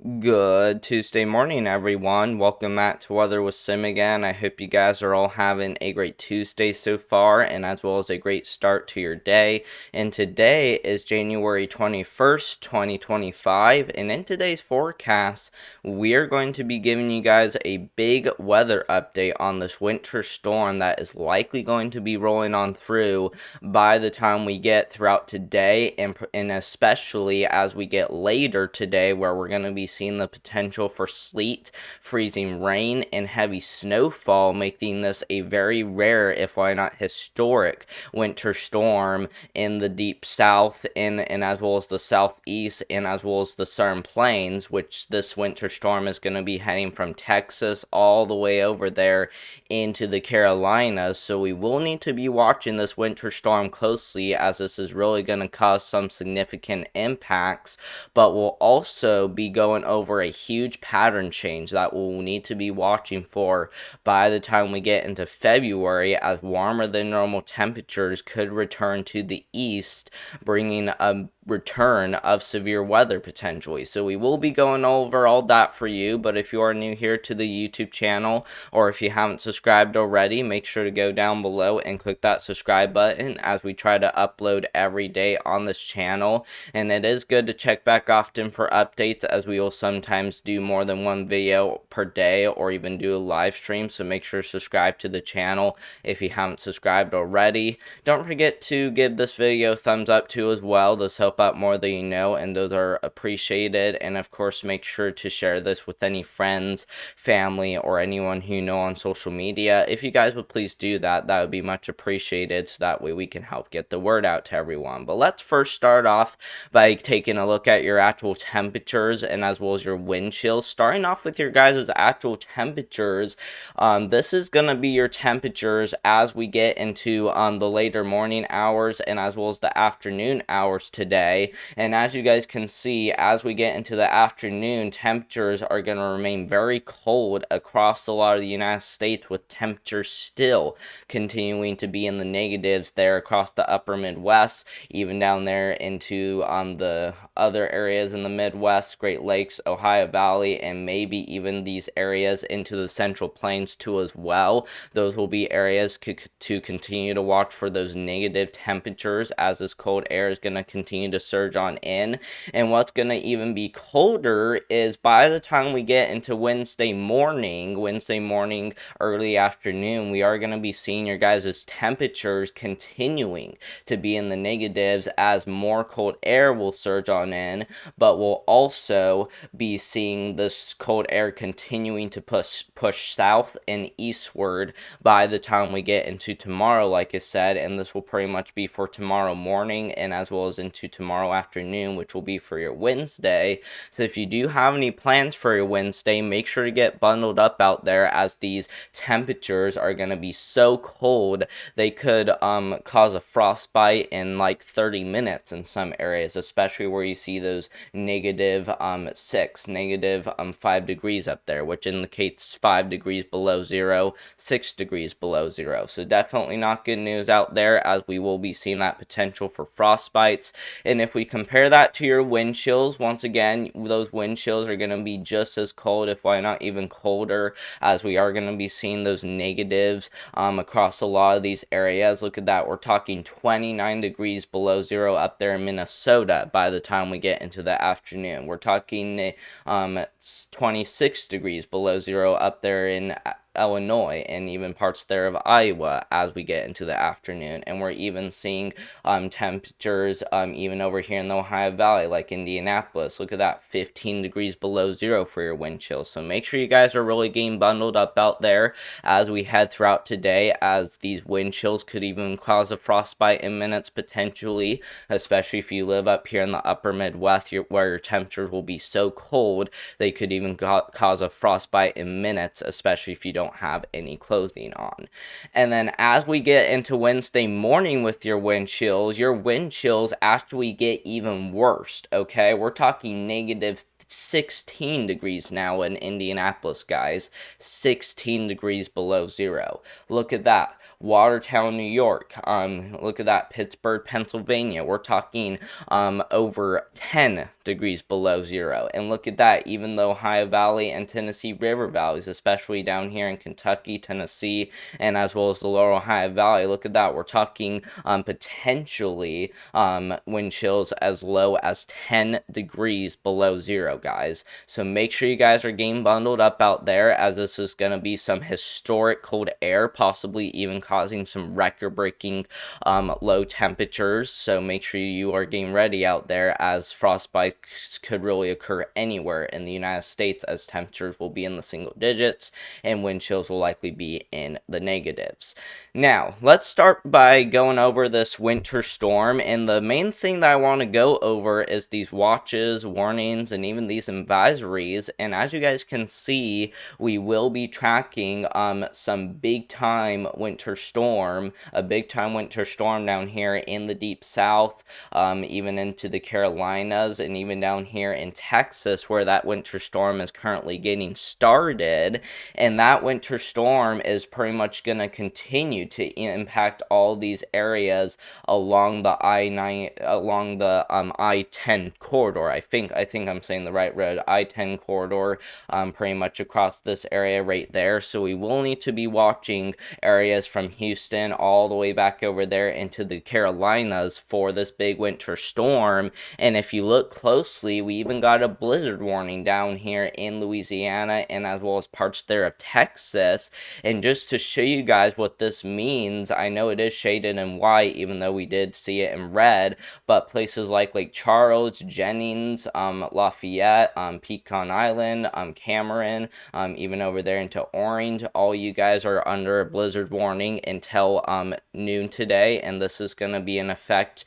Good Tuesday morning, everyone. Welcome back to Weather with Sim again. I hope you guys are all having a great Tuesday so far, and as well as a great start to your day. And today is January 21st, 2025, and in today's forecast, we're going to be giving you guys a big weather update on this winter storm that is likely going to be rolling on through by the time we get throughout today, and especially as we get later today, where we're going to be seeing the potential for sleet, freezing rain, and heavy snowfall, making this a very rare, if why not historic, winter storm in the deep south and as well as the southeast and as well as the southern plains, which this winter storm is going to be heading from Texas all the way over there into the Carolinas. So we will need to be watching this winter storm closely, as this is really going to cause some significant impacts, but we'll also be going over a huge pattern change that we'll need to be watching for by the time we get into February, as warmer than normal temperatures could return to the east, bringing a return of severe weather potentially. So we will be going over all that for you, but if you are new here to the YouTube channel, or if you haven't subscribed already, make sure to go down below and click that subscribe button, as we try to upload every day on this channel. And it is good to check back often for updates, as we will sometimes do more than one video per day or even do a live stream. So make sure to subscribe to the channel if you haven't subscribed already. Don't forget to give this video a thumbs up too as well. This helps out more than you know, and those are appreciated. And of course, make sure to share this with any friends, family, or anyone who you know on social media. If you guys would please do that, that would be much appreciated, so that way we can help get the word out to everyone. But let's first start off by taking a look at your actual temperatures and as well as your wind chills. Starting off with your guys' actual temperatures, this is going to be your temperatures as we get into the later morning hours and as well as the afternoon hours today. And as you guys can see, as we get into the afternoon, temperatures are going to remain very cold across a lot of the United States, with temperatures still continuing to be in the negatives there across the upper Midwest, even down there into the other areas in the Midwest, Great Lakes, Ohio Valley, and maybe even these areas into the Central Plains too as well. Those will be areas to continue to watch for those negative temperatures, as this cold air is going to continue to surge on in. And what's going to even be colder is by the time we get into Wednesday morning, early afternoon, we are going to be seeing your guys' temperatures continuing to be in the negatives, as more cold air will surge on in, but we'll also be seeing this cold air continuing to push south and eastward by the time we get into tomorrow, like I said. And this will pretty much be for tomorrow morning and as well as into tomorrow afternoon, which will be for your Wednesday. So if you do have any plans for your Wednesday, make sure to get bundled up out there, as these temperatures are going to be so cold they could cause a frostbite in like 30 minutes in some areas, especially where you see those negative 5 degrees up there, which indicates 5 degrees below zero, 6 degrees below zero. So definitely not good news out there, as we will be seeing that potential for frostbites. And if we compare that to your wind chills, once again, those wind chills are going to be just as cold, if why not even colder, as we are going to be seeing those negatives across a lot of these areas. Look at that, we're talking 29 degrees below zero up there in Minnesota by the time we get into the afternoon. We're talking 26 degrees below zero up there in Illinois and even parts there of Iowa as we get into the afternoon. And we're even seeing temperatures even over here in the Ohio Valley, like Indianapolis. Look at that, 15 degrees below zero for your wind chills. So make sure you guys are really getting bundled up out there as we head throughout today, as these wind chills could even cause a frostbite in minutes potentially, especially if you live up here in the upper Midwest, where your temperatures will be so cold they could even cause a frostbite in minutes, especially if you don't have any clothing on. And then as we get into Wednesday morning with your wind chills actually get even worse, okay? We're talking negative 16 degrees now in Indianapolis, guys. 16 degrees below zero. Look at that. Watertown, New York. Look at that. Pittsburgh, Pennsylvania. We're talking over 10 degrees below zero. And look at that. Even the Ohio Valley and Tennessee River valleys, especially down here in Kentucky, Tennessee, and as well as the Lower Ohio Valley. Look at that. We're talking potentially wind chills as low as 10 degrees below zero, guys. So make sure you guys are getting bundled up out there, as this is going to be some historic cold air, possibly even causing some record-breaking low temperatures. So make sure you are getting ready out there, as frostbites could really occur anywhere in the United States, as temperatures will be in the single digits and wind chills will likely be in the negatives. Now, let's start by going over this winter storm, and the main thing that I want to go over is these watches, warnings, and even these advisories. And as you guys can see, we will be tracking some big time winter storm, a big time winter storm down here in the deep south, even into the Carolinas, and even down here in Texas, where that winter storm is currently getting started. And that winter storm is pretty much going to continue to impact all these areas along the I-10 corridor. I think I'm saying the right road. I-10 corridor, pretty much across this area right there. So we will need to be watching areas from Houston all the way back over there into the Carolinas for this big winter storm. And if you look closely, we even got a blizzard warning down here in Louisiana, and as well as parts there of Texas. And just to show you guys what this means, I know it is shaded in white, even though we did see it in red, but places like Lake Charles, Jennings, Lafayette, Pecan Island, Cameron, even over there into Orange, all you guys are under a blizzard warning until noon today, and this is going to be in effect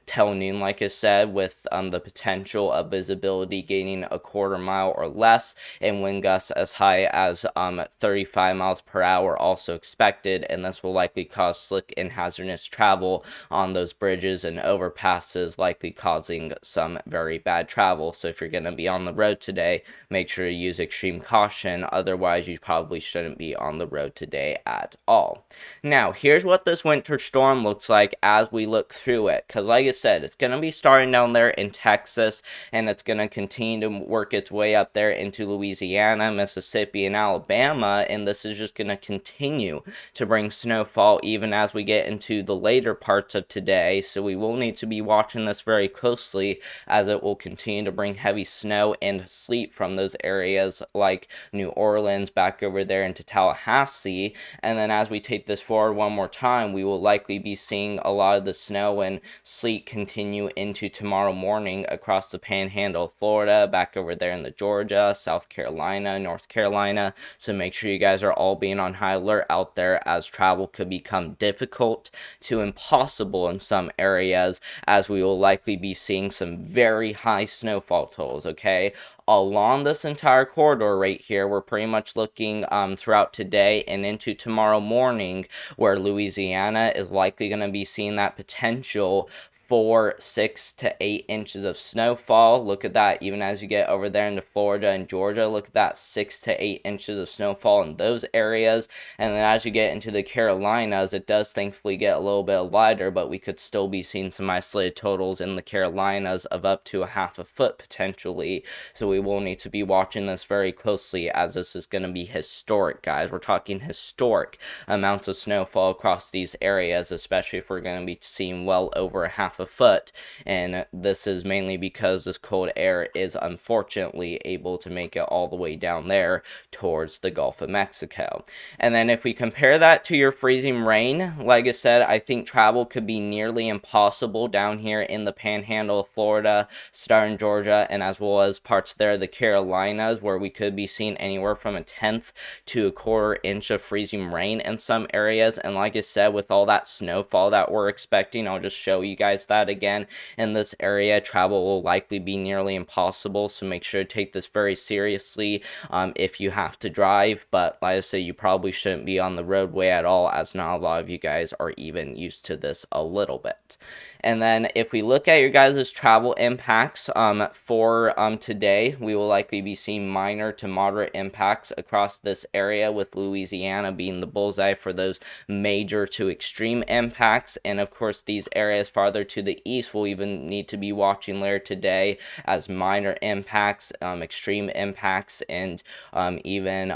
till noon, like I said, with the potential of visibility gaining a quarter mile or less, and wind gusts as high as 35 miles per hour also expected, and this will likely cause slick and hazardous travel on those bridges and overpasses, likely causing some very bad travel. So if you're going to be on the road today, make sure you use extreme caution, otherwise you probably shouldn't be on the road today at all. Now, here's what this winter storm looks like as we look through it, because like I said, it's going to be starting down there in Texas, and it's going to continue to work its way up there into Louisiana, Mississippi, and Alabama, and this is just going to continue to bring snowfall even as we get into the later parts of today. So we will need to be watching this very closely, as it will continue to bring heavy snow and sleet from those areas like New Orleans back over there into Tallahassee. And then as we take this forward one more time, we will likely be seeing a lot of the snow and sleet continue into tomorrow morning across the panhandle of Florida, back over there in the Georgia, South Carolina, North Carolina. So make sure you guys are all being on high alert out there, as travel could become difficult to impossible in some areas, as we will likely be seeing some very high snowfall totals, okay? Along this entire corridor right here, we're pretty much looking throughout today and into tomorrow morning, where Louisiana is likely going to be seeing that potential for 6 to 8 inches of snowfall. Look at that. Even as you get over there into Florida and Georgia, look at that, 6 to 8 inches of snowfall in those areas. And then as you get into the Carolinas, it does thankfully get a little bit lighter, but we could still be seeing some isolated totals in the Carolinas of up to a half a foot potentially. So we will need to be watching this very closely, as this is going to be historic, guys. We're talking historic amounts of snowfall across these areas, especially if we're going to be seeing well over a half a foot. And this is mainly because this cold air is unfortunately able to make it all the way down there towards the Gulf of Mexico. And then if we compare that to your freezing rain, like I said, I think travel could be nearly impossible down here in the panhandle of Florida, southern Georgia, and as well as parts there of the Carolinas, where we could be seeing anywhere from a tenth to a quarter inch of freezing rain in some areas. And like I said, with all that snowfall that we're expecting, I'll just show you guys emphasize that again. In this area, travel will likely be nearly impossible, so make sure to take this very seriously if you have to drive. But like I say, you probably shouldn't be on the roadway at all, as not a lot of you guys are even used to this a little bit. And then if we look at your guys' travel impacts for today, we will likely be seeing minor to moderate impacts across this area, with Louisiana being the bullseye for those major to extreme impacts. And of course, these areas farther to the east will even need to be watching later today, as minor impacts, extreme impacts, and even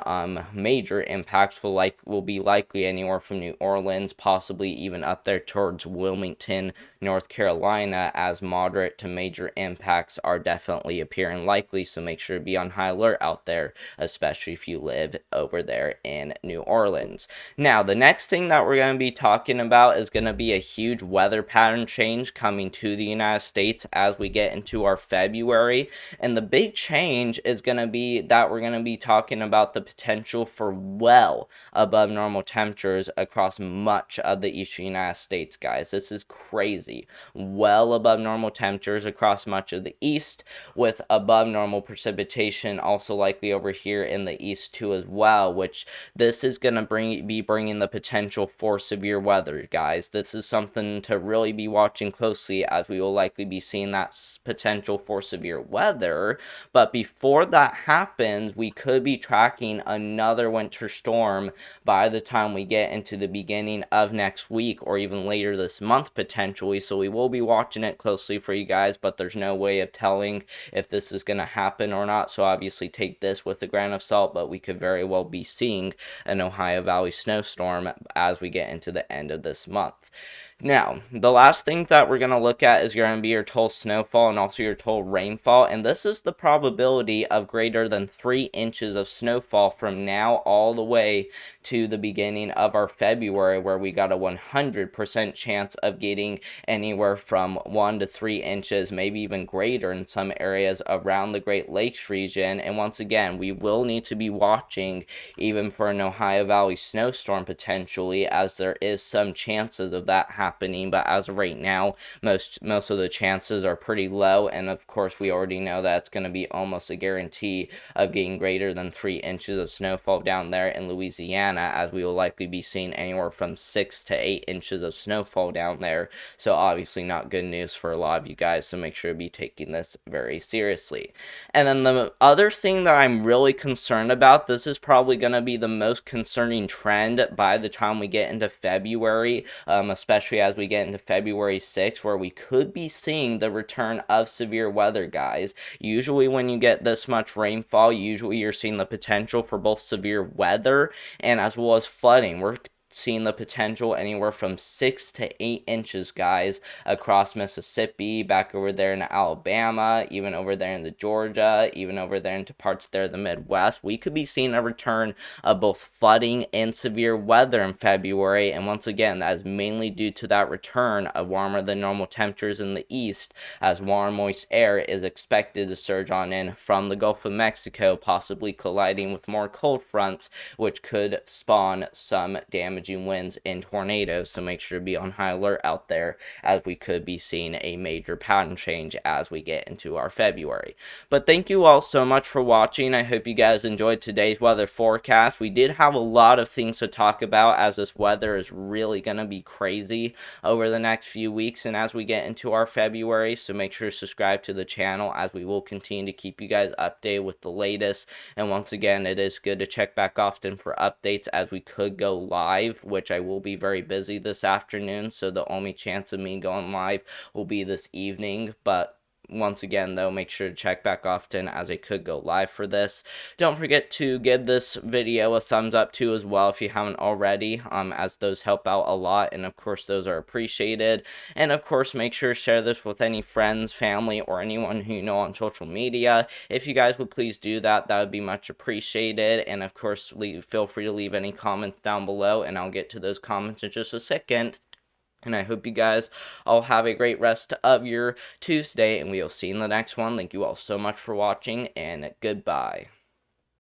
major impacts will be likely anywhere from New Orleans, possibly even up there towards Wilmington, North Carolina, as moderate to major impacts are definitely appearing likely. So make sure to be on high alert out there, especially if you live over there in New Orleans. Now, the next thing that we're going to be talking about is going to be a huge weather pattern change coming to the United States as we get into our February. And the big change is going to be that we're going to be talking about the potential for well above normal temperatures across much of the eastern United States, guys. This is crazy. Well above normal temperatures across much of the east, with above normal precipitation also likely over here in the east too as well, which this is going to be bringing the potential for severe weather, guys. This is something to really be watching closely, as we will likely be seeing that potential for severe weather. But before that happens, we could be tracking another winter storm by the time we get into the beginning of next week, or even later this month potentially. So we will be watching it closely for you guys, but there's no way of telling if this is going to happen or not. So obviously take this with a grain of salt, but we could very well be seeing an Ohio Valley snowstorm as we get into the end of this month. Now, the last thing that we're going to look at is going to be your total snowfall and also your total rainfall. And this is the probability of greater than 3 inches of snowfall from now all the way to the beginning of our February, where we got a 100% chance of getting anywhere from 1 to 3 inches, maybe even greater in some areas around the Great Lakes region. And once again, we will need to be watching even for an Ohio Valley snowstorm potentially, as there is some chances of that happening. But as of right now, most of the chances are pretty low. And of course, we already know that it's going to be almost a guarantee of getting greater than 3 inches of snowfall down there in Louisiana, as we will likely be seeing anywhere from 6 to 8 inches of snowfall down there. So obviously not good news for a lot of you guys, so make sure to be taking this very seriously. And then the other thing that I'm really concerned about, this is probably going to be the most concerning trend by the time we get into February, especially as we get into February 6th, where we could be seeing the return of severe weather, guys. Usually when you get this much rainfall, usually you're seeing the potential for both severe weather and as well as flooding. We're seeing the potential anywhere from 6 to 8 inches, guys, across Mississippi, back over there in Alabama, even over there in the Georgia, even over there into parts there of the Midwest. We could be seeing a return of both flooding and severe weather in February. And once again, that is mainly due to that return of warmer than normal temperatures in the east, as warm, moist air is expected to surge on in from the Gulf of Mexico, possibly colliding with more cold fronts, which could spawn some damaging winds and tornadoes. So make sure to be on high alert out there, as we could be seeing a major pattern change as we get into our February. But thank you all so much for watching. I hope you guys enjoyed today's weather forecast. We did have a lot of things to talk about, as this weather is really going to be crazy over the next few weeks and as we get into our February. So make sure to subscribe to the channel, as we will continue to keep you guys updated with the latest. And once again, it is good to check back often for updates, as we could go live, which I will be very busy this afternoon, so the only chance of me going live will be this evening. But once again, though, make sure to check back often, as I could go live for this. Don't forget to give this video a thumbs up too as well if you haven't already, as those help out a lot, and of course those are appreciated. And of course, make sure to share this with any friends, family, or anyone who you know on social media. If you guys would please do that, that would be much appreciated. And of course, feel free to leave any comments down below, and I'll get to those comments in just a second. And I hope you guys all have a great rest of your Tuesday, and we will see you in the next one. Thank you all so much for watching, and goodbye.